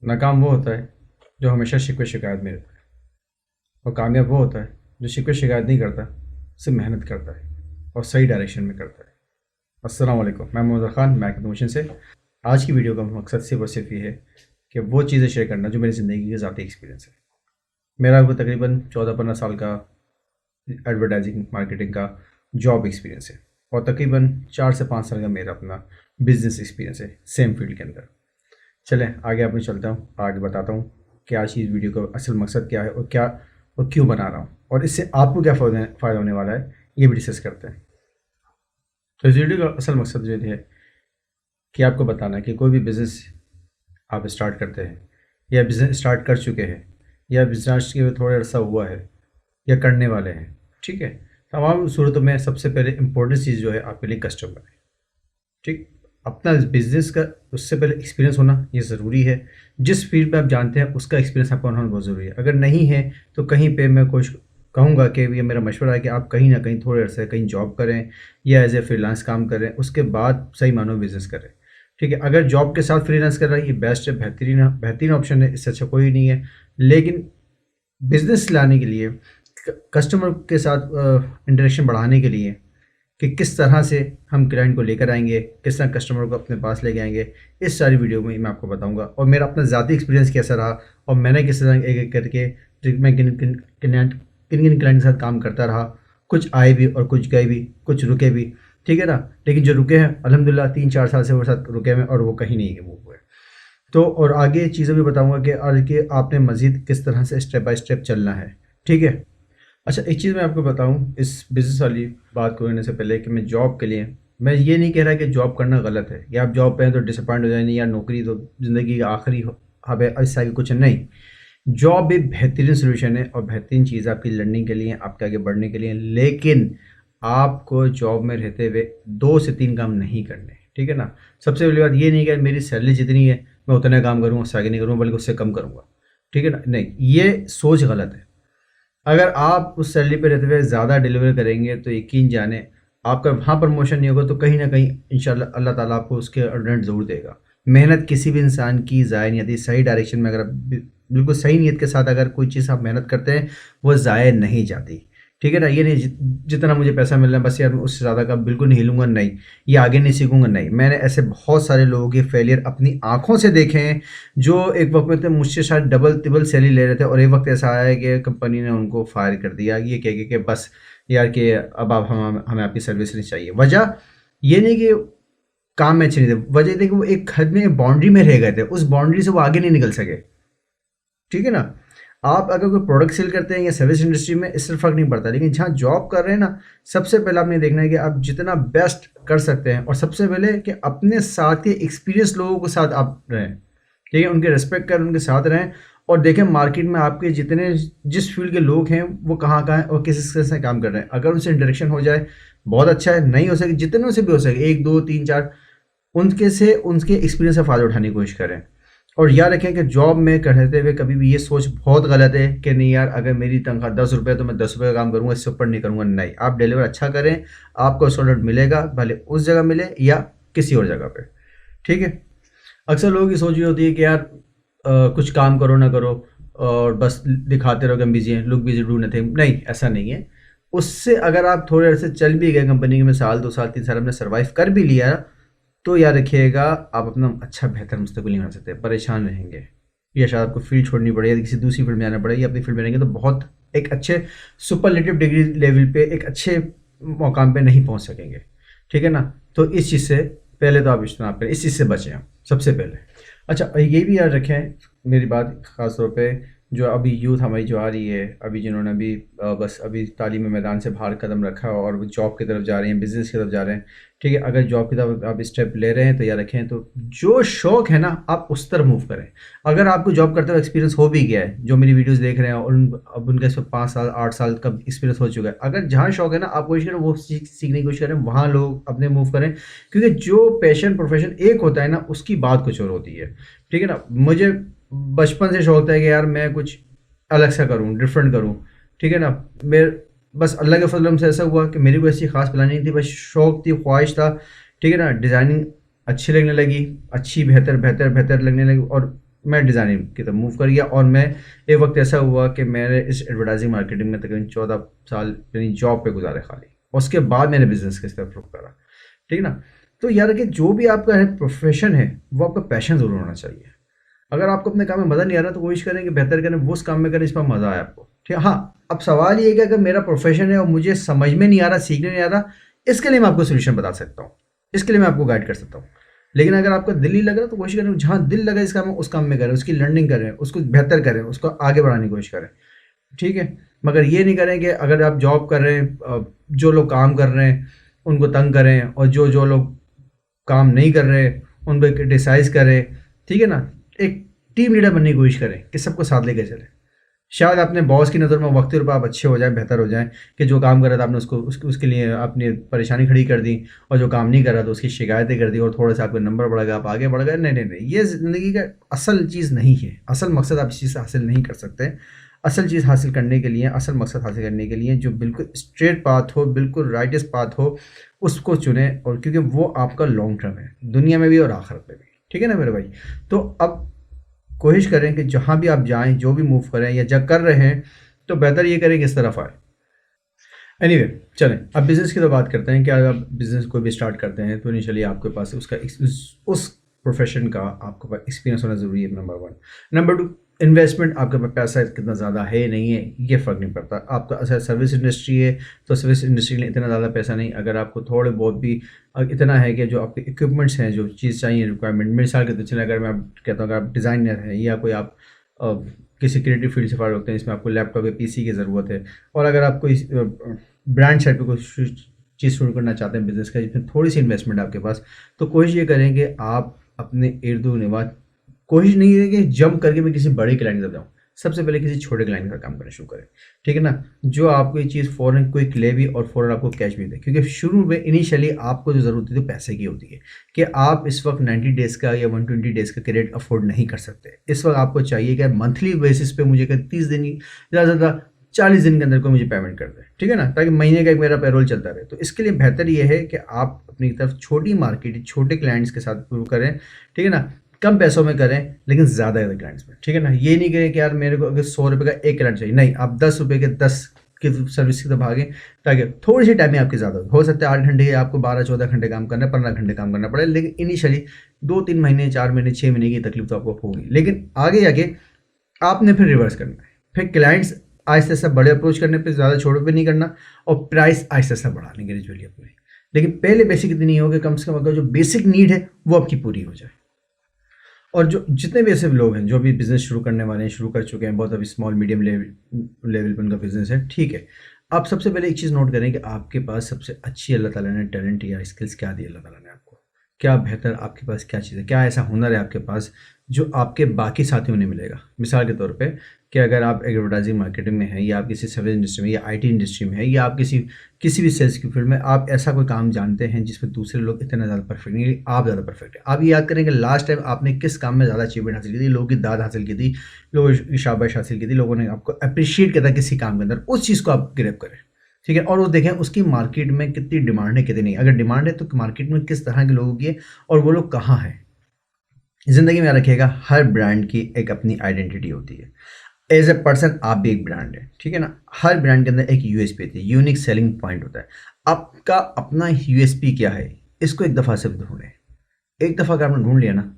नाकाम वो होता है जो हमेशा शिकवे शिकायत में रहता है, और कामयाब वो होता है जो शिकवे शिकायत नहीं करता, सिर्फ मेहनत करता है और सही डायरेक्शन में करता है। अस्सलाम वालेकुम, मैं मोहम्मद खान, मैं मोशन से। आज की वीडियो का मकसद सिर्फ और सिर्फ ये है कि वो चीज़ें शेयर करना जो मेरी ज़िंदगी का ज़ाती एक्सपीरियंस है। मेरा वो तकरीबन 14-15 साल का एडवर्टाइजिंग मार्केटिंग का जॉब एक्सपीरियंस है, और तकरीबन 4 से 5 साल का मेरा अपना बिजनेस एक्सपीरियंस है सेम फील्ड के अंदर। चलें आगे अपने चलता हूँ, आगे बताता हूँ कि आज की इस वीडियो का असल मकसद क्या है और क्यों बना रहा हूँ, और इससे आपको क्या फ़ायदा होने वाला है, ये भी डिस्कस करते हैं। तो इस वीडियो का असल मकसद ये है कि आपको बताना है कि कोई भी बिज़नेस आप स्टार्ट करते हैं, या बिज़नेस स्टार्ट कर चुके हैं, या बिजनेस के थोड़ा अर्सा हुआ है, या करने वाले हैं, ठीक है। तमाम सूरतों में सबसे पहले इम्पोर्टेंट चीज़ जो है आपके लिए कस्टमर है, ठीक। अपना बिजनेस का उससे पहले एक्सपीरियंस होना ये ज़रूरी है। जिस फील्ड पे आप जानते हैं उसका एक्सपीरियंस आपका होना बहुत ज़रूरी है। अगर नहीं है तो कहीं पे मैं कुछ कहूँगा कि ये मेरा मशवरा है कि आप कहीं ना कहीं थोड़े अर्से कहीं जॉब करें या एज ए फ्रीलांस काम करें, उसके बाद सही मानो बिज़नेस करें, ठीक है। अगर जॉब के साथ फ्रीलांस कर रहा है ये बेस्ट है, बेहतरीन ऑप्शन है, इससे अच्छा कोई नहीं है। लेकिन बिज़नेस लाने के लिए, कस्टमर के साथ इंटरेक्शन बढ़ाने के लिए कि किस तरह से हम क्लाइंट को लेकर आएंगे, किस तरह कस्टमर को अपने पास लेके आएंगे, इस सारी वीडियो में मैं आपको बताऊंगा। और मेरा अपना ज़ाती एक्सपीरियंस कैसा रहा, और मैंने किस तरह एक एक करके मैं किन किन क्लाइंट के साथ काम करता रहा। कुछ आए भी और कुछ गए भी, कुछ रुके भी, ठीक है ना। लेकिन जो रुके हैं अल्हम्दुलिल्लाह 3-4 साल से वो साथ रुके हैं और वो कहीं नहीं मूव हुए। तो और आगे चीज़ें भी बताऊँगा कि आगे आपने मज़ीद किस तरह से स्टेप बाय स्टेप चलना है, ठीक है। अच्छा, एक चीज़ मैं आपको बताऊं इस बिज़नेस वाली बात को करने से पहले कि मैं जॉब के लिए, मैं ये नहीं कह रहा कि जॉब करना गलत है, या आप जॉब पे हैं तो डिसअपॉइंट हो जाए, नहीं यार नौकरी तो ज़िंदगी का आखिरी हब है, ऐसा ही कुछ नहीं। जॉब एक बेहतरीन सोल्यूशन है और बेहतरीन चीज़ है आपकी लर्निंग के लिए, आपके आगे बढ़ने के लिए। लेकिन आपको जॉब में रहते हुए 2 से 3 काम नहीं करने, ठीक है ना। सबसे पहली बात ये नहीं कि मेरी सैलरी जितनी है मैं उतना काम करूँगा, उससे आगे नहीं करूँगा, बल्कि उससे कम करूँगा, ठीक है ना। नहीं, ये सोच गलत है। अगर आप उस सैलरी पे रहते हुए ज़्यादा डिलीवर करेंगे तो यकीन जाने आपका वहाँ प्रमोशन नहीं होगा तो कहीं ना कहीं इंशाल्लाह अल्लाह ताला आपको उसके अर्डेंट ज़रूर देगा। मेहनत किसी भी इंसान की ज़ाया नहीं आती। सही डायरेक्शन में अगर आप बिल्कुल सही नीयत के साथ अगर कोई चीज़ आप मेहनत करते हैं वो ज़ाया नहीं जाती, ठीक है ना। ये नहीं जितना मुझे पैसा मिल रहा है बस यार मैं उससे ज़्यादा का बिल्कुल नहीं हिलूंगा, नहीं, ये आगे नहीं सीखूंगा, नहीं। मैंने ऐसे बहुत सारे लोगों के फेलियर अपनी आंखों से देखे हैं जो एक वक्त में थे मुझसे शायद डबल तिबल सैलरी ले रहे थे, और एक वक्त ऐसा आया है कि कंपनी ने उनको फायर कर दिया ये कह के कि बस यार कि अब आप हमें आपकी सर्विस नहीं चाहिए। वजह ये नहीं कि काम में अच्छे नहीं थे, वजह ये थी कि वो एक हद में बाउंड्री में रह गए थे, उस बाउंड्री से वो आगे नहीं निकल सके, ठीक है ना। आप अगर कोई प्रोडक्ट सेल करते हैं या सर्विस इंडस्ट्री में इससे फ़र्क नहीं पड़ता, लेकिन जहाँ जॉब कर रहे हैं ना, सबसे पहले आपने देखना है कि आप जितना बेस्ट कर सकते हैं, और सबसे पहले कि अपने साथ के एक्सपीरियंस लोगों के साथ आप रहें, ठीक है। उनके रेस्पेक्ट करें, उनके साथ रहें, और देखें मार्केट में आपके जितने जिस फील्ड के लोग हैं वो कहाँ कहाँ हैं और किस किस से काम कर रहे हैं। अगर उनसे इंटरेक्शन हो जाए बहुत अच्छा है, नहीं हो सके जितने से भी हो सके 1 2 3 4 उनके से उनके एक्सपीरियंस का फ़ायदा उठाने की कोशिश करें। और याद रखें कि जॉब में करते हुए कभी भी ये सोच बहुत गलत है कि नहीं यार अगर मेरी तनख्वाह 10 रुपये तो मैं 10 रुपये का काम करूँगा, इससे ऊपर नहीं करूँगा। नहीं, आप डिलीवर अच्छा करें, आपको रिजल्ट मिलेगा, भले उस जगह मिले या किसी और जगह पे, ठीक है। अक्सर लोगों की सोच ये होती है कि यार कुछ काम करो ना करो और बस दिखाते रहो कि हम बिजी हैं, लुक बिजी डू नथिंग। नहीं, ऐसा नहीं है। उससे अगर आप थोड़े अर्से चल भी गए कंपनी में, साल 2 साल 3 साल हमने सर्वाइव कर भी लिया, तो याद रखिएगा आप अपना अच्छा बेहतर मुस्तकबिल नहीं बना सकते, परेशान रहेंगे, या शायद आपको फील्ड छोड़नी पड़े या किसी दूसरी फील्ड में जाना पड़े, या अपनी फील्ड में रहेंगे तो बहुत एक अच्छे सुपरलेटिव डिग्री लेवल पे एक अच्छे मकाम पे नहीं पहुंच सकेंगे, ठीक है ना। तो इस चीज़ से पहले तो आप इज्तनाब करें, इस चीज़ से बचें आप सबसे पहले। अच्छा, ये भी याद रखें मेरी बात ख़ास तौर पे, जो अभी यूथ हमारी जो आ रही है, अभी जिन्होंने अभी बस अभी तालीमी मैदान से बाहर कदम रखा है और वो जॉब की तरफ जा रहे हैं, बिज़नेस की तरफ जा रहे हैं, ठीक है। अगर जॉब की तरफ आप स्टेप ले रहे हैं तो याद रखें, तो जो शौक़ है ना आप उस तरफ मूव करें। अगर आपको जॉब करते हुए एक्सपीरियंस हो भी गया है, जो मेरी वीडियोस देख रहे हैं और अब उनका इस पर 5 साल 8 साल का एक्सपीरियंस हो चुका है, अगर जहाँ शौक़ है ना आप कोशिश करें वो सीखने की कोशिश करें, वहाँ लोग अपने मूव करें। क्योंकि जो पैशन प्रोफेशन एक होता है ना उसकी बात कुछ और होती है, ठीक है ना। मुझे बचपन से शौक था कि यार मैं कुछ अलग सा करूं, डिफरेंट करूं, ठीक है ना। मेरे बस अल्लाह के फजल से ऐसा हुआ कि मेरी कोई ऐसी खास प्लानिंग नहीं थी, बस शौक थी, ख्वाहिश था, ठीक है ना। डिज़ाइनिंग अच्छी लगने लगी, अच्छी बेहतर बेहतर बेहतर लगने लगी, और मैं डिज़ाइनिंग की तरफ मूव कर गया। और मैं एक वक्त ऐसा हुआ कि मैंने इस एडवर्टाइजिंग मार्केटिंग में तकरीबन 14 साल अपनी जॉब पे गुजारे खाली। उसके बाद मैंने बिज़नेस की तरफ रुख करा, ठीक है ना। तो यार कि जो भी आपका है प्रोफेशन है वो आपका पैशन ज़रूर होना चाहिए। अगर आपको अपने काम में मज़ा नहीं आ रहा तो कोशिश करें कि बेहतर करें वो उस काम में करें इस पर मज़ा आए आपको, ठीक है। हाँ, अब सवाल ये है कि अगर मेरा प्रोफेशन है और मुझे समझ में नहीं आ रहा, सीखने नहीं आ रहा, इसके लिए मैं आपको सोल्यूशन बता सकता हूँ, इसके लिए मैं आपको गाइड कर सकता हूँ। लेकिन अगर आपका दिल नहीं लग रहा तो कोशिश करें जहाँ दिल लगा इस काम में उस काम में करें, उसकी लर्निंग करें, उसको बेहतर करें, उसको आगे बढ़ाने की कोशिश करें, ठीक है। मगर ये नहीं करें कि अगर आप जॉब कर रहे हैं, जो लोग काम कर रहे हैं उनको तंग करें, और जो जो लोग काम नहीं कर रहे उन पर क्रिटिसाइज करें, ठीक है ना। एक टीम लीडर बनने की कोशिश करें कि सबको साथ लेकर चलें। शायद अपने बॉस की नज़र में वक्ती रूप आप अच्छे हो जाएं, बेहतर हो जाएं, कि जो काम कर रहा था आपने उसके लिए अपनी परेशानी खड़ी कर दी, और जो काम नहीं कर रहा था उसकी शिकायतें कर दी, और थोड़ा सा आपका नंबर बढ़ गया, आप आगे बढ़ गए। नहीं नहीं नहीं, ये ज़िंदगी का असल चीज़ नहीं है। असल मकसद आप इस चीज़ से हासिल नहीं कर सकते। असल चीज़ हासिल करने के लिए, असल मकसद हासिल करने के लिए जो बिल्कुल स्ट्रेट पाथ हो, बिल्कुल राइटेस्ट पाथ हो, उसको चुने। और क्योंकि वो आपका लॉन्ग टर्म है, दुनिया में भी और आखिरत में भी, ठीक है ना मेरे भाई। तो अब कोशिश करें कि जहाँ भी आप जाएं, जो भी मूव करें या जब कर रहे हैं, तो बेहतर ये करें कि इस तरफ आए। एनीवे, चलें अब बिज़नेस की तो बात करते हैं। क्या आप बिज़नेस कोई भी स्टार्ट करते हैं तो इनिशियली आपके पास उसका उस प्रोफेशन का आपके पास एक्सपीरियंस होना ज़रूरी है, number one. Number two, investment, आपके पास पैसा कितना ज़्यादा है नहीं है ये फ़र्क नहीं पड़ता। आपका अच्छा सर्विस इंडस्ट्री है तो सर्विस इंडस्ट्री में इतना ज़्यादा पैसा नहीं। अगर आपको थोड़े बहुत भी इतना है कि जो आपके इक्विपमेंट्स हैं, जो चीज़ चाहिए रिक्वायरमेंट, मिसाल के तो चले, अगर मैं कहता हूँ अगर आप डिज़ाइनर हैं या कोई आप अ, किसी क्रिएटिव फील्ड से फार होते हैं, इसमें आपको लैपटॉप या पीसी की ज़रूरत है, और अगर आप कोई ब्रांड साइड पे कोई चीज़ शुरू करना चाहते हैं बिज़नेस का जिसमें थोड़ी सी इन्वेस्टमेंट आपके पास, तो कोशिश ये करें कि आप अपने इर्द गिर्द कोशिश नहीं है कि जंप करके मैं किसी बड़े क्लाइंट के साथ जाऊँ। सबसे पहले किसी छोटे क्लाइंट का काम करना शुरू करें, ठीक है ना। जो आपको ये चीज़ फ़ौरन क्विक ले भी और फ़ौरन आपको कैश भी दे, क्योंकि शुरू में इनिशियली आपको जो ज़रूरत होती है तो पैसे की होती है, कि आप इस वक्त 90 डेज़ का या 120 डेज़ का क्रेडिट अफोर्ड नहीं कर सकते। इस वक्त आपको चाहिए कि मंथली बेसिस पे मुझे 30 दिन की ज़्यादा से ज़्यादा 40 दिन के अंदर कोई मुझे पेमेंट कर दे, ठीक है ना, ताकि महीने का एक मेरा पेरोल चलता रहे। तो इसके लिए बेहतर ये है कि आप अपनी तरफ छोटी मार्केट, छोटे क्लाइंट्स के साथ शुरू करें, ठीक है ना। कम पैसों में करें लेकिन ज़्यादा क्लाइंट्स में, ठीक है ना। ये नहीं करें कि यार मेरे को अगर 100 रुपये का एक क्लाइंट चाहिए, नहीं, आप 10 रुपये के 10 की सर्विस की तरफ भागें, ताकि थोड़ी सी टाइमिंग आपकी ज़्यादा हो सकता है 8 घंटे या आपको 12-14 घंटे काम करना है, 15 घंटे काम करना पड़े, लेकिन इनिशियली 2-3 महीने, 4 महीने, 6 महीने की तकलीफ तो आपको होगी। लेकिन आगे जाके आपने फिर रिवर्स करना है, फिर क्लाइंट्स आहिस्ता आहिस्ता बड़े अप्रोच करने पे, ज़्यादा छोटे पे नहीं करना, और प्राइस आहिस्ता आहिस्ता बढ़ाने के लिए अपनी। लेकिन पहले बेसिक इतनी नहीं हो कि कम से कम अगर जो बेसिक नीड है वो आपकी पूरी हो जाए। और जो जितने भी ऐसे लोग हैं जो भी बिज़नेस शुरू करने वाले हैं, शुरू कर चुके हैं, बहुत अभी स्मॉल मीडियम लेवल पर उनका बिज़नेस है, ठीक है। आप सबसे पहले एक चीज़ नोट करें कि आपके पास सबसे अच्छी अल्लाह ताला ने टैलेंट या स्किल्स क्या दी, अल्लाह ताला ने आपको क्या बेहतर, आपके पास क्या चीज़ है, क्या ऐसा हुनर है आपके पास जो आपके बाकी साथियों ने मिलेगा। मिसाल के तौर पे कि अगर आप एडवर्टाइजिंग मार्केटिंग में हैं, या आप किसी सर्विस इंडस्ट्री में या आईटी इंडस्ट्री में है, या आप किसी भी सेल्स की फील्ड में आप ऐसा कोई काम जानते हैं जिसमें दूसरे लोग इतना ज़्यादा परफेक्ट नहीं, आप ज़्यादा परफेक्ट है। आप ये याद करें कि लास्ट टाइम आपने किस काम में ज़्यादा अचीवमेंट हासिल की थी, लोगों की दाद हासिल की थी, लोगों की शाबाश हासिल की थी, लोगों ने आपको अप्रिशिएट किया था किसी काम के अंदर, उस चीज़ को आप ग्रैब करें, ठीक है। और वो देखें उसकी मार्केट में कितनी डिमांड है, कितनी नहीं। अगर डिमांड है तो मार्केट में किस तरह के लोगों की है और वो लोग कहाँ हैं। ज़िंदगी में याद रखिएगा, हर ब्रांड की एक अपनी आइडेंटिटी होती है। एज ए पर्सन आप भी एक ब्रांड है, ठीक है ना। हर ब्रांड के अंदर एक यूएसपी होती है, यूनिक सेलिंग पॉइंट होता है। आपका अपना यूएसपी क्या है, इसको एक दफ़ा से ढूंढें। एक दफ़ा अगर आपने ढूंढ लिया ना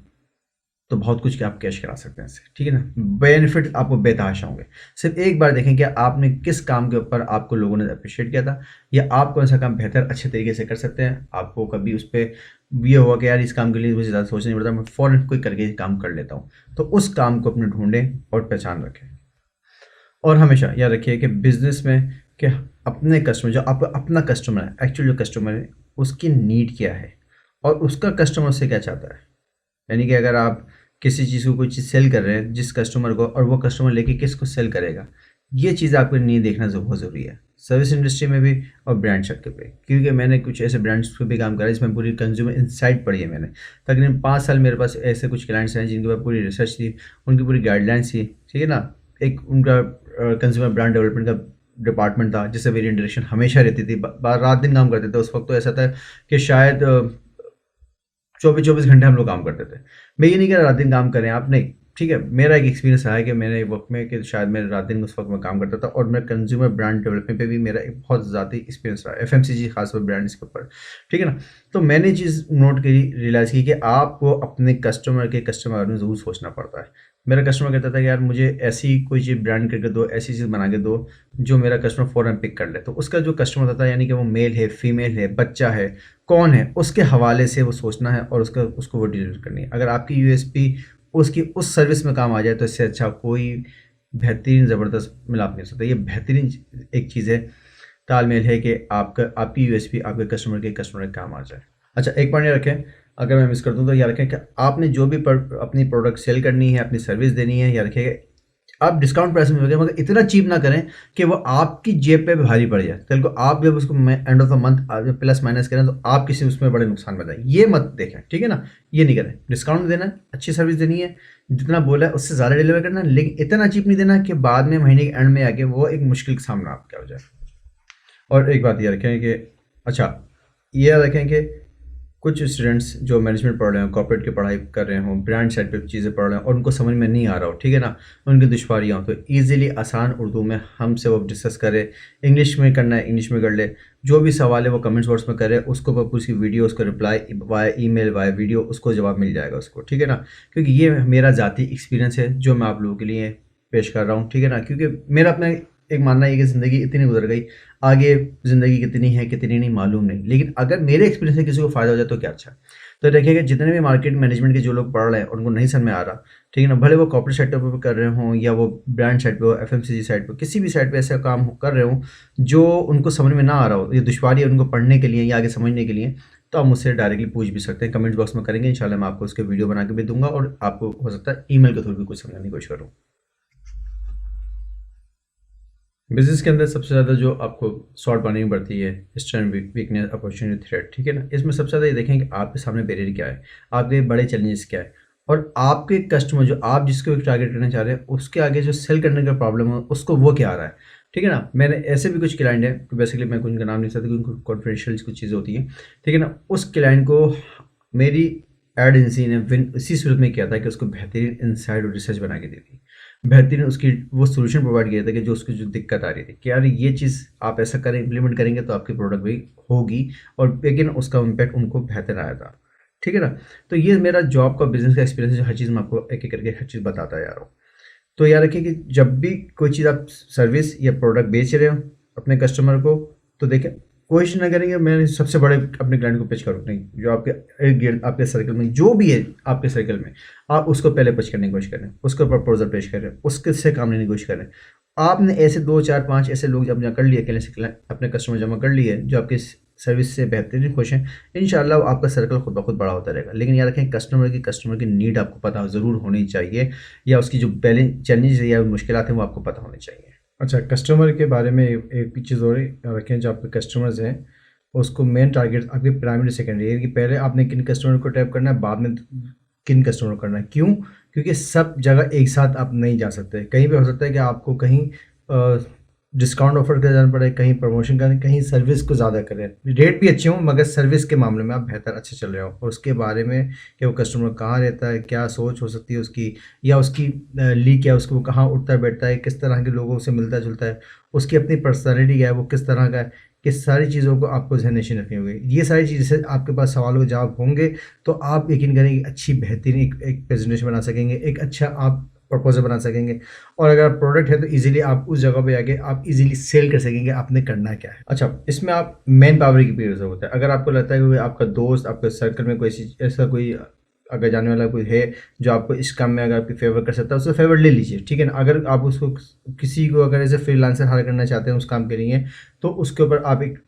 तो बहुत कुछ क्या आप कैश करा सकते हैं इससे, ठीक है ना। बेनिफिट आपको बेतहाशा होंगे। सिर्फ एक बार देखें कि आपने किस काम के ऊपर आपको लोगों ने अप्रिशिएट किया था, या आप कौन सा काम बेहतर अच्छे तरीके से कर सकते हैं। आपको कभी उस पर ये हुआ कि यार इस काम के लिए मुझे ज़्यादा सोचना नहीं पड़ता, मैं फ़ौरन कोई करके काम कर लेता हूँ, तो उस काम को अपने ढूंढें और पहचान रखें। और हमेशा याद रखिए कि बिज़नेस में कि अपने कस्टमर, जो आपका अपना कस्टमर है, एक्चुअल जो कस्टमर है उसकी नीड क्या है और उसका कस्टमर उससे क्या चाहता है। यानी कि अगर आप किसी चीज़ को कोई चीज़ सेल कर रहे हैं जिस कस्टमर को, और वो कस्टमर लेके किसको सेल करेगा, ये चीज़ आपको नहीं देखना बहुत ज़रूरी है, सर्विस इंडस्ट्री में भी और ब्रांड सेक्टर पे। क्योंकि मैंने कुछ ऐसे ब्रांड्स पे भी काम करा जिसमें पूरी कंज्यूमर इनसाइट पढ़ी है मैंने। तकरीबन 5 साल मेरे पास ऐसे कुछ क्लाइंट्स हैं जिनके पास पूरी रिसर्च थी, उनकी पूरी गाइडलाइंस थी, ठीक है ना। एक उनका कंज्यूमर ब्रांड डेवलपमेंट का डिपार्टमेंट था जिससे मेरी इंटरेक्शन हमेशा रहती थी, रात दिन काम करते थे। उस वक्त तो ऐसा था कि शायद 24 घंटे हम लोग काम करते थे। मैं ये नहीं कह रहा रात दिन काम करें आप, नहीं, ठीक है, मेरा एक एक्सपीरियंस रहा है कि मैंने एक वक्त में कि शायद मैं रात दिन उस वक्त में काम करता था और मैं कंज्यूमर ब्रांड डेवलपमेंट पे भी मेरा एक बहुत ज़्यादा एक्सपीरियंस रहा है, एफएमसीजी खासतौर ब्रांड्स के ऊपर। ठीक है ना, तो मैंने चीज़ नोट करी, रियलाइज़ की कि आपको अपने कस्टमर में ज़रूर सोचना पड़ता है। मेरा कस्टमर कहता था कि यार मुझे ऐसी कोई चीज़ ब्रांड करके दो, ऐसी चीज़ बना के दो जो मेरा कस्टमर फ़ौरन पिक कर ले। तो उसका जो कस्टमर होता है, यानी कि वो मेल है, फीमेल है, बच्चा है, कौन है, उसके हवाले से वो सोचना है और उसको वो डिलीवर करनी है। अगर आपकी यूएसपी उसकी उस सर्विस में काम आ जाए तो इससे अच्छा कोई बेहतरीन ज़बरदस्त मिलाप नहीं हो सकता। ये बेहतरीन एक चीज़ है, तालमेल है कि आपकी यूएसपी आपके कस्टमर के काम आ जाए। अच्छा, एक पॉइंट ये रखें, अगर मैं मिस कर दूँ तो याद रखें कि आपने जो भी अपनी प्रोडक्ट सेल करनी है, अपनी सर्विस देनी है, याद रखें कि आप डिस्काउंट प्राइस में होंगे, मगर इतना चीप ना करें कि वो आपकी जेब पे भारी पड़ जाए। कल को आप जब उसको end of the month plus minus करें तो आप किसी उसमें बड़े नुकसान में जाए, ये मत देखें। ठीक है ना, ये नहीं करें। डिस्काउंट देना है, अच्छी सर्विस देनी है, जितना बोला है उससे ज़्यादा डिलीवर करना है, लेकिन इतना चीप नहीं देना कि बाद में महीने के एंड में आके वो एक मुश्किल का सामना आपका हो जाए। और एक बात ये रखें कि अच्छा, ये रखें कि कुछ स्टूडेंट्स जो मैनेजमेंट पढ़ रहे हो, कॉर्पोरेट की पढ़ाई कर रहे हों, ब्रांड साइड पे चीज़ें पढ़ रहे हैं और उनको समझ में नहीं आ रहा हो, ठीक है ना, उनकी दुश्वारियाँ हो, तो ईज़िली आसान उर्दू में हमसे वो डिस्कस करें। इंग्लिश में करना है इंग्लिश में कर ले, जो भी सवाल है वो कमेंट्स बॉक्स में करे, उसको उसकी वीडियो, उसको reply via email, via video, उसको जवाब मिल जाएगा उसको। ठीक है ना, क्योंकि ये मेरा ज़ाती एक्सपीरियंस है जो मैं आप लोगों के लिए पेश कर रहा हूँ। ठीक है ना, क्योंकि मेरा अपना एक मानना है कि ज़िंदगी इतनी गुजर गई, आगे ज़िंदगी कितनी है कितनी नहीं मालूम नहीं, लेकिन अगर मेरे एक्सपीरियंस से किसी को फ़ायदा हो जाए तो क्या अच्छा। तो देखिएगा, जितने भी मार्केट मैनेजमेंट के जो लोग पढ़ रहे हैं उनको नहीं समझ में आ रहा, ठीक है ना, भले वो कॉर्पोरेट सेक्टर पर कर रहे हों या वो ब्रांड साइड पे हो, एफएमसीजी साइड पे, किसी भी साइड पे ऐसा काम कर रहे हों जो उनको समझ में ना आ रहा हो, ये दुश्वारी है उनको पढ़ने के लिए या आगे समझने के लिए, तो आप मुझसे डायरेक्टली पूछ भी सकते हैं, कमेंट बॉक्स में करेंगे, इंशाल्लाह मैं आपको उसके वीडियो बना के भी दूंगा और आपको हो सकता है ईमेल के थ्रू भी कुछ समझाने की कोशिश करूँ। बिजनेस के अंदर सबसे ज़्यादा जो आपको सॉर्ट बनानी पड़ती है, स्ट्रेंथ, वीकनेस, अपॉर्चुनिटी, थ्रेट। ठीक है ना, इसमें सबसे ज़्यादा ये देखें कि आपके सामने बैरियर क्या है, आपके बड़े चैलेंजेस क्या है, और आपके कस्टमर जो आप जिसको एक टारगेट करना चाह रहे हैं उसके आगे जो सेल करने का प्रॉब्लम है उसको वो क्या आ रहा है। ठीक है ना, मैंने ऐसे भी कुछ क्लाइंट है, बेसिकली मैं उनका नाम नहीं सकता क्योंकि कॉन्फिडेंशियल कुछ चीज़ें होती हैं। ठीक है ना, उस क्लाइंट को मेरी एड एजेंसी ने विन इसी सूरत में किया था कि उसको बेहतरीन इंसाइट और रिसर्च बना के दी थी, बेहतरीन उसकी वो सॉल्यूशन प्रोवाइड किया था कि जो उसकी जो दिक्कत आ रही थी कि यार ये चीज़ आप ऐसा करें, इम्प्लीमेंट करेंगे तो आपकी प्रोडक्ट भी होगी, और लेकिन उसका इम्पैक्ट उनको बेहतर आया था। ठीक है ना, तो ये मेरा जॉब का बिजनेस का एक्सपीरियंस है, जो हर चीज़ मैं आपको एक एक करके हर चीज़ बताता जा रहा हूँ। तो याद रखिए कि जब भी कोई चीज़ आप सर्विस या प्रोडक्ट बेच रहे हो अपने कस्टमर को, तो देखें, कोशिश ना करेंगे मैं सबसे बड़े अपने क्लाइंट को पिच करूँ, नहीं, जो आपके इर्द गिर्द आपके सर्कल में जो भी है आपके सर्कल में, आप उसको पहले पिच करने की कोशिश करें, उसको प्रपोजल पेश करें, उसके से काम लेने की कोशिश करें। आपने ऐसे 2 4 5 ऐसे लोग जब जमा कर लिए, अकेले से अपने कस्टमर जमा कर लिए जो आपकी सर्विस से बेहतरीन खुश हैं, इंशाल्लाह आपका सर्कल खुद ब खुद बड़ा होता रहेगा। लेकिन याद रखें, कस्टमर की नीड आपको पता ज़रूर होनी चाहिए, या उसकी जो चैलेंज या मुश्किलात हैं वो आपको पता होनी चाहिए। अच्छा, कस्टमर के बारे में एक चीज़ और रखें, जो आपके कस्टमर्स हैं उसको मेन टारगेट आपके प्राइमरी सेकेंडरी है कि पहले आपने किन कस्टमर को टैप करना है, बाद में किन कस्टमर को करना है। क्यों? क्योंकि सब जगह एक साथ आप नहीं जा सकते। कहीं पे हो सकता है कि आपको कहीं डिस्काउंट ऑफर कर जाना पड़े, कहीं प्रमोशन करें, कहीं सर्विस को ज़्यादा करें, रेट भी अच्छे हों मगर सर्विस के मामले में आप बेहतर अच्छे चल रहे हो, और उसके बारे में कि वो कस्टमर कहाँ रहता है, क्या सोच हो सकती है उसकी, या उसकी लीक क्या है, उसको वो कहाँ उठता बैठता है, किस तरह के लोगों से मिलता जुलता है, उसकी अपनी पर्सनैलिटी क्या है, वो किस तरह का है, किस सारी चीज़ों को आपको ध्यान नशीन रखनी होगी। ये सारी चीज़ें से आपके पास सवालों के जवाब होंगे तो आप यकीन करें अच्छी बेहतरीन एक प्रेजेंटेशन बना सकेंगे, एक अच्छा आप प्रपोजल बना सकेंगे, और अगर प्रोडक्ट है तो इजीली आप उस जगह पे आके आप इजीली सेल कर सकेंगे आपने करना क्या है। अच्छा, इसमें आप मैन पावर की भी जरूरत है। अगर आपको लगता है कि आपका दोस्त, आपके सर्कल में कोई ऐसा कोई अगर जाने वाला कोई है जो आपको इस काम में अगर आपकी फेवर कर सकता है, उससे फेवर ले लीजिए। ठीक है ना, अगर आप उसको किसी को अगर ऐसे फ्रीलांसर हायर करना चाहते हैं उस काम के लिए, तो उसके ऊपर आप एक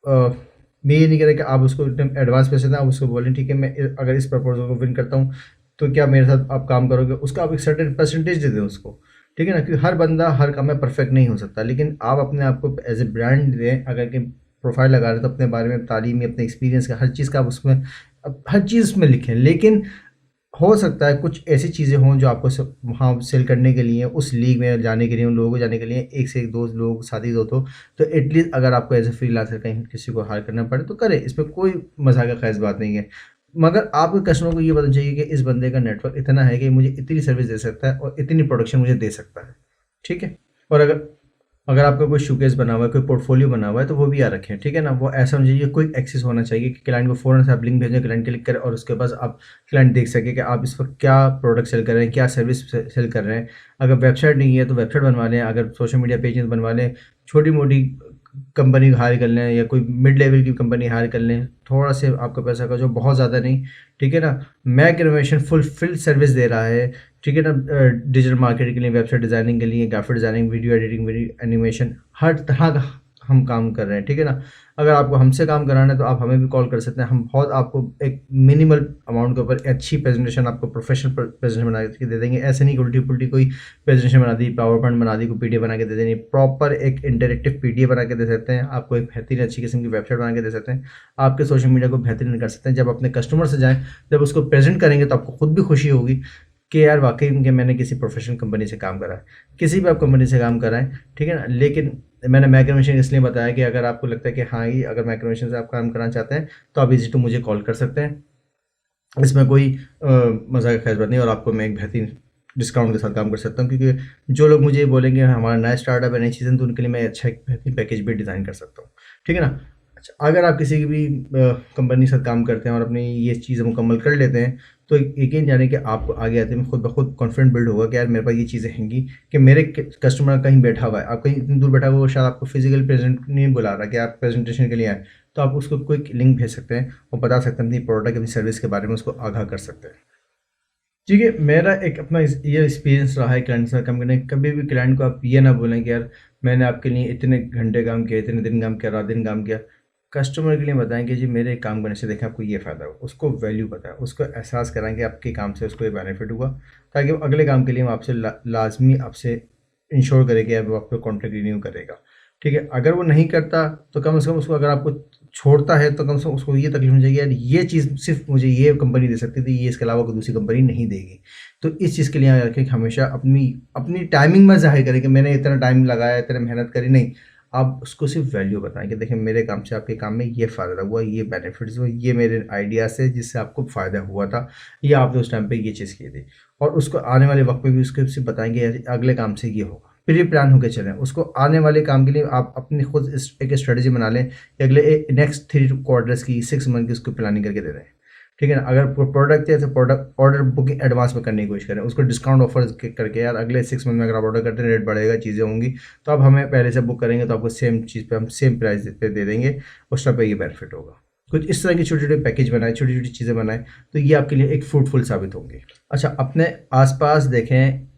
मैं ये नहीं कह रहा कि आप उसको एकदम एडवांस पैसे दें, आप उसको बोलें ठीक है मैं अगर इस प्रपोजल को विन करता हूँ तो क्या मेरे साथ आप काम करोगे, उसका आप एक सर्टेन परसेंटेज दे दें उसको। ठीक है ना, क्योंकि हर बंदा हर काम में परफेक्ट नहीं हो सकता, लेकिन आप अपने आप को एज ए ब्रांड दें। अगर कि प्रोफाइल लगा रहे हैं तो अपने बारे में, तालीमी, अपने एक्सपीरियंस का हर चीज़ का आप उसमें हर चीज़ उसमें लिखें। लेकिन हो सकता है कुछ ऐसी चीज़ें हों जो आपको वहाँ सेल करने के लिए, उस लीग में जाने के लिए, उन लोगों को जाने के लिए एक से एक दो लोग साथी दो, तो एटलीस्ट अगर आपको एज ए फ्रीलांसर कहीं किसी को हायर करना पड़े तो करें, इसमें कोई मज़ाक का ख़ास बात नहीं है। मगर आपके कस्टमर को ये पता चाहिए कि इस बंदे का नेटवर्क इतना है कि मुझे इतनी सर्विस दे सकता है और इतनी प्रोडक्शन मुझे दे सकता है, ठीक है। और अगर अगर आपका कोई शोकेस बना हुआ है, कोई पोर्टफोलियो बना हुआ है, तो वो भी याद रखें, ठीक है ना। वो ऐसा होना चाहिए, क्विक एक्सेस होना चाहिए कि क्लाइंट को फ़ौरन से आप लिंक भेजें, क्लाइंट क्लिक करें और उसके पास आप क्लाइंट देख सके कि आप इस वक्त क्या प्रोडक्ट सेल कर रहे हैं, क्या सर्विस सेल कर रहे हैं। अगर वेबसाइट नहीं है तो वेबसाइट बनवा लें, अगर सोशल मीडिया पेजेस बनवा लें, छोटी मोटी कंपनी हायर कर लें या कोई मिड लेवल की कंपनी हायर कर लें, थोड़ा से आपका पैसा का जो बहुत ज़्यादा नहीं, ठीक है ना। Mac innovation fulfil service दे रहा है, ठीक है ना। डिजिटल मार्केटिंग के लिए, वेबसाइट डिज़ाइनिंग के लिए, graphic designing, video editing, video animation, हर तरह का हम काम कर रहे हैं, ठीक है ना। अगर आपको हमसे काम कराना है तो आप हमें भी कॉल कर सकते हैं। हम बहुत आपको एक मिनिमल अमाउंट के ऊपर अच्छी प्रेजेंटेशन, आपको प्रोफेशनल प्रेजेंटेशन बना के दे देंगे। ऐसे नहीं कि उल्टी पुल्टी कोई प्रेजेंटेशन बना दी, पावर पॉइंट बना दी, कोई पीडीएफ बना के दे देनी। प्रॉपर एक इंटरेक्टिव पीडीएफ बना के दे सकते हैं आपको, एक बेहतरीन अच्छी किस्म की वेबसाइट बना के दे सकते हैं, आपके सोशल मीडिया को बेहतरीन कर सकते हैं। जब अपने कस्टमर से जाएँ, जब उसको प्रेजेंट करेंगे तो आपको खुद भी खुशी होगी कि यार वाकई में मैंने किसी प्रोफेशनल कंपनी से काम करा है। किसी भी आप कंपनी से काम कराएं, ठीक है ना। लेकिन मैंने मैक्रोमेशन इसलिए बताया कि अगर आपको लगता है कि हाँ ही अगर मैक्रोमेशन से आप काम कराना चाहते हैं तो आप इजी टू मुझे कॉल कर सकते हैं। इसमें कोई मज़ाक का खैर बात नहीं, और आपको मैं एक बेहतरीन डिस्काउंट के साथ काम कर सकता हूँ, क्योंकि जो लोग मुझे बोलेंगे हमारा नया स्टार्टअप है, नई चीज़ें, तो उनके लिए मैं अच्छा एक बेहतरीन पैकेज भी डिज़ाइन कर सकता हूँ, ठीक है ना। अच्छा, अगर आप किसी की भी कंपनी के साथ काम करते हैं और अपनी ये चीज़ें मुकम्मल कर लेते हैं तो यकीन जाने कि आपको आगे आते में खुद ब खुद कॉन्फिडेंट बिल्ड होगा कि यार मेरे पास ये चीज़ें हैंगी, कि मेरे कस्टमर कहीं बैठा हुआ है, आप कहीं इतनी दूर बैठा हुआ है, वो शायद आपको फिजिकल प्रेजेंट नहीं बुला रहा कि आप प्रेजेंटेशन के लिए आए, तो आप उसको कोई लिंक भेज सकते हैं और बता सकते हैं अपनी प्रोडक्ट, अपनी सर्विस के बारे में उसको आगाह कर सकते हैं। ठीक है, मेरा एक अपना ये एक्सपीरियंस रहा है क्लाइंट से काम करने। कभी भी क्लाइंट को आप ये ना बोलें कि यार मैंने आपके लिए इतने घंटे काम किया, इतने दिन काम किया, रात दिन काम किया। कस्टमर के लिए बताएं कि जी मेरे काम करने से देखें आपको ये फ़ायदा हो, उसको वैल्यू बताएं, उसको एहसास कराएं कि आपके काम से उसको ये बेनिफिट हुआ, ताकि वो अगले काम के लिए वो आपसे लाजमी आपसे इंश्योर करे कि वो आपको कॉन्ट्रैक्ट रिन्यू करेगा, ठीक है। अगर वो नहीं करता तो कम से कम उसको, अगर आपको छोड़ता है तो कम से कम उसको ये तकलीफ होनी चाहिए यार ये चीज़ सिर्फ मुझे ये कंपनी दे सकती थी, ये इसके अलावा कोई दूसरी कंपनी नहीं देगी। तो इस चीज़ के लिए याद रखें कि हमेशा अपनी अपनी टाइमिंग में ज़ाहिर करें कि मैंने इतना टाइम लगाया, इतने मेहनत करी, नहीं। आप उसको सिर्फ वैल्यू बताएं कि देखिए मेरे काम से आपके काम में ये फ़ायदा हुआ, ये बेनिफिट्स हुए, ये मेरे आइडियाज़ से जिससे आपको फ़ायदा हुआ था, या आपने उस टाइम पे ये चीज़ की थी। और उसको आने वाले वक्त में भी उसके सिर्फ बताएंगे अगले काम से ये होगा, प्री प्लान होकर चलें। उसको आने वाले काम के लिए आप अपनी खुद एक स्ट्रेटजी बना लें कि अगले नेक्स्ट 3 क्वार्टर्स की, 6 मंथ की उसको प्लानिंग करके दे दें, ठीक है ना। अगर प्रोडक्ट है तो प्रोडक्ट ऑर्डर बुकिंग एडवांस में करने की कोशिश करें, उसको डिस्काउंट ऑफर करके यार अगले 6 मंथ में अगर आप ऑर्डर करते हैं रेट बढ़ेगा, चीज़ें होंगी, तो आप हमें पहले से बुक करेंगे तो आपको सेम चीज़ पे हम सेम प्राइस पे दे देंगे, उस टाइम पर ये बेनिफिट होगा। कुछ इस तरह की छोटे छोटे पैकेज बनाए, छोटी छोटी चीज़ें बनाएं, तो ये आपके लिए एक फ्रूटफुल साबित होंगे। अच्छा, अपने आसपास देखें,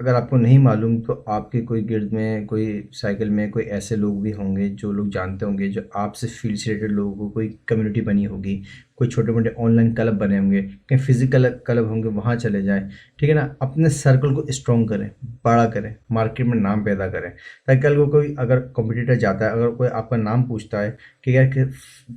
अगर आपको नहीं मालूम तो आपके कोई गिर्द में, कोई साइकिल में कोई ऐसे लोग भी होंगे जो लोग जानते होंगे, जो आपसे फील्ड से रिलेटेड लोगों को, कोई कम्युनिटी बनी होगी, कोई छोटे मोटे ऑनलाइन क्लब बने होंगे, कहीं फिजिकल क्लब होंगे, वहाँ चले जाएं, ठीक है ना। अपने सर्कल को स्ट्रॉन्ग करें, बड़ा करें, मार्केट में नाम पैदा करें, ताकि कल को कोई अगर कॉम्पिटिटर जाता है, अगर कोई आपका नाम पूछता है कि यार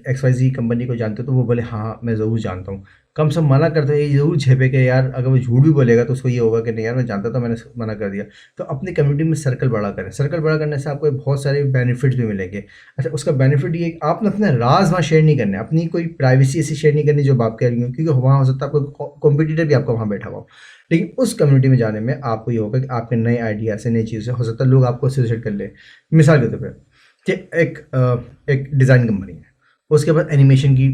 XYZ कंपनी को जानते हो, तो वो बोले हाँ हाँ मैं ज़रूर जानता हूँ। कम से कम मना करते हैं, ये ज़रूर झेपे कि यार अगर वो झूठ भी बोलेगा तो उसको ये होगा कि नहीं यार मैं जानता था, मैंने मना कर दिया। तो अपनी कम्युनिटी में सर्कल बड़ा करें, सर्कल बड़ा करने से आपको बहुत सारे बेनिफिट्स भी मिलेंगे। अच्छा, उसका बेनिफिट ये आपने अपने राज वहाँ शेयर नहीं करने, अपनी कोई प्राइवेसी ऐसी शेयर नहीं करनी जो बात कह रही हो, क्योंकि वहाँ हो सकता है आपको कॉम्पिटिटर भी आपका वहाँ बैठा हुआ हो। लेकिन उस कम्युनिटी में जाने में आपको ये होगा कि आपके नए आइडिया से, नई चीज़ से हो सकता है लोग आपको एसोसिएट कर ले। मिसाल के तौर पर कि एक डिज़ाइन कंपनी है, उसके पास एनिमेशन की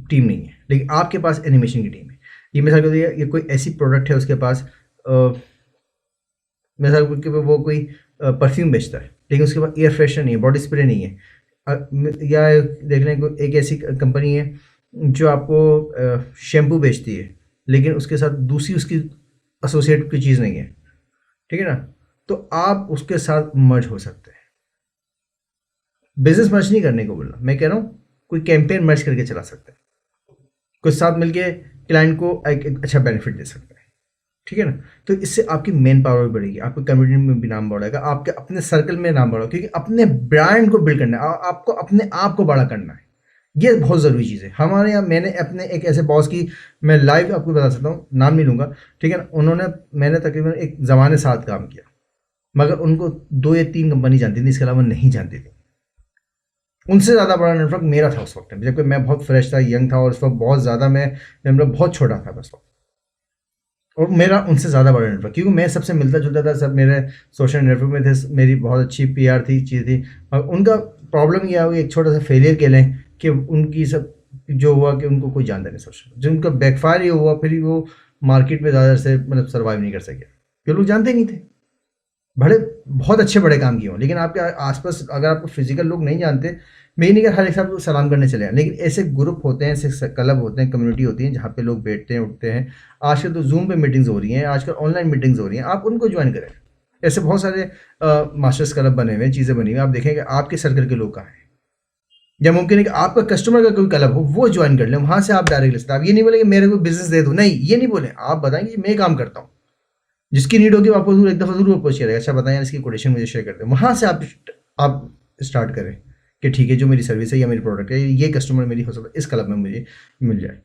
टीम नहीं है, लेकिन आपके पास एनिमेशन की टीम है। ये मिसाल के लिए ये कोई ऐसी प्रोडक्ट है उसके पास, मिसाल के वो कोई परफ्यूम बेचता है, लेकिन उसके पास एयर फ्रेशनर नहीं है, बॉडी स्प्रे नहीं है। या देख लें कोई एक ऐसी कंपनी है जो आपको शैम्पू बेचती है, लेकिन उसके साथ दूसरी उसकी एसोसिएट की चीज़ नहीं है, ठीक है ना। तो आप उसके साथ मर्ज हो सकते हैं। बिजनेस मर्ज नहीं करने को बोल रहा मैं, कह रहा हूँ कोई कैंपेन मर्ज करके चला सकते हैं, कुछ साथ मिलके क्लाइंट को एक अच्छा बेनिफिट दे सकते हैं, ठीक है ना। तो इससे आपकी मैन पावर बढ़ेगी, आपके कम्युनिटी में भी नाम बढ़ेगा, आपके अपने सर्कल में नाम बढ़ेगा, क्योंकि अपने ब्रांड को बिल्ड करना है, आपको अपने आप को बड़ा करना है। ये बहुत ज़रूरी चीज़ है। हमारे यहाँ मैंने अपने एक ऐसे बॉस की, मैं लाइव आपको बता सकता हूँ, नाम नहीं लूँगा, ठीक है ना। मैंने तकरीबन एक ज़माने साथ काम किया, मगर उनको 2 या 3 कंपनी जानती थी, इसके अलावा नहीं जानती थी। उनसे ज़्यादा बड़ा नेटवर्क मेरा था उस वक्त में, जबकि मैं बहुत फ्रेश था, यंग था, और उस वक्त बहुत ज़्यादा मैं मतलब बहुत छोटा था बस वक्त। और मेरा उनसे ज़्यादा बड़ा नेटवर्क, क्योंकि मैं सबसे मिलता जुलता था, सब मेरे सोशल नेटवर्क में थे, मेरी बहुत अच्छी पीआर थी, चीज़ थी। और उनका प्रॉब्लम यह हुआ, एक छोटा सा फेलियर कह लें कि उनकी सब जो हुआ कि उनको कोई जानता नहीं सोशल, जो उनका बैकफायर ये हुआ, फिर वो मार्केट में ज़्यादा से मतलब सर्वाइव नहीं कर सके, क्योंकि लोग जानते नहीं थे। बड़े बहुत अच्छे बड़े काम किए हों, लेकिन आपके आसपास अगर आपको फिजिकल लोग नहीं जानते, मैं ये नहीं कर हर एक साहब को सलाम करने चले जाएं, लेकिन ऐसे ग्रुप होते हैं, ऐसे क्लब होते हैं, कम्युनिटी होती है जहाँ पे लोग बैठते हैं, उठते हैं। आजकल तो जूम पे मीटिंग्स हो रही हैं, आजकल ऑनलाइन मीटिंग्स हो रही हैं, आप उनको ज्वाइन करें। ऐसे बहुत सारे मास्टर्स क्लब बने हुए हैं, चीज़ें बनी हुई हैं, आप देखेंगे आपके सर्कल के लोग कहाँ हैं। या मुमकिन है कि आपका कस्टमर का कोई क्लब हो, वो ज्वाइन कर लें, वहाँ से आप डायरेक्ट ले सकते हैं। आप ये नहीं बोले कि मेरे को बिजनेस दे दो, नहीं ये नहीं बोले, आप बताएंगे मैं काम करता हूँ, जिसकी नीड होगी वो आपको जरूर एक दफ़ा जरूर अप्रोच करेगा, अच्छा बताएं यार इसकी कोटेशन मुझे शेयर करते हैं। वहाँ से आप स्टार्ट करें कि ठीक है जो मेरी सर्विस है या मेरी प्रोडक्ट है, ये कस्टमर मेरी हो सकता है इस क्लब में मुझे मिल जाए।